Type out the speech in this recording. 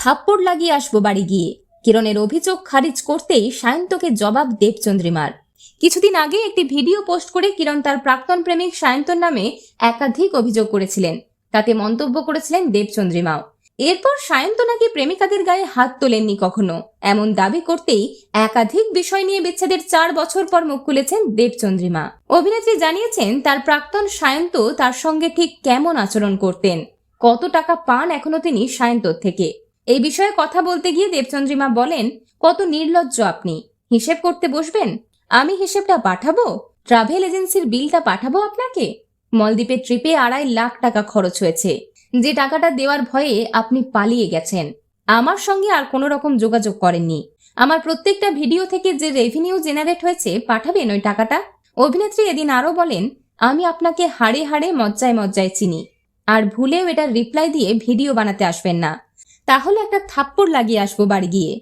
থাপ্পড় লাগিয়ে আসবো বাড়ি গিয়ে। কিরণের অভিযোগ খারিজ করতেই সায়ন্তকে জবাব দেবচন্দ্রিমার। কিছুদিন আগে একটি ভিডিও পোস্ট করে কিরণ তার প্রাক্তন প্রেমিক সায়ন্তর নামে একাধিক অভিযোগ করেছিলেন। তাতে মন্তব্য করেছিলেন দেবচন্দ্রিমাও। এরপর সায়ন্ত নাকি প্রেমিকাদের গায়ে হাত তোলেননি কখনো, এমন দাবি করতেই একাধিক বিষয় নিয়ে বিচ্ছেদের 4 বছর পর মুখ খুলেছেন দেবচন্দ্রিমা। অভিনেত্রী জানিয়েছেন তার প্রাক্তন সায়ন্ত তার সঙ্গে ঠিক কেমন আচরণ করতেন, কত টাকা পান এখনো তিনি সায়ন্তর থেকে। এই বিষয়ে কথা বলতে গিয়ে দেবচন্দ্রিমা বলেন, কত নির্লজ্জ আপনি, হিসেব করতে বসবেন? আমি হিসেবটা পাঠাবো? ট্রাভেল এজেন্সির বিলটা পাঠাবো আপনাকে? মলদ্বীপের ট্রিপে 2.5 লাখ টাকা খরচ হয়েছে, যে টাকাটা দেওয়ার ভয়ে আপনি পালিয়ে গেছেন। আমার সঙ্গে আর কোনো রকম যোগাযোগ করেননি। আমার প্রত্যেকটা ভিডিও থেকে যে রেভিনিউ জেনারেট হয়েছে পাঠাবেন ওই টাকাটা। অভিনেত্রী এদিন আরো বলেন, আমি আপনাকে হাড়ে হাড়ে মজ্জায় মজ্জায় চিনি, আর ভুলেও এটার রিপ্লাই দিয়ে ভিডিও বানাতে আসবেন না, তাহলে একটা থাপ্পড় লাগিয়ে আসবো বাড়ি গিয়ে।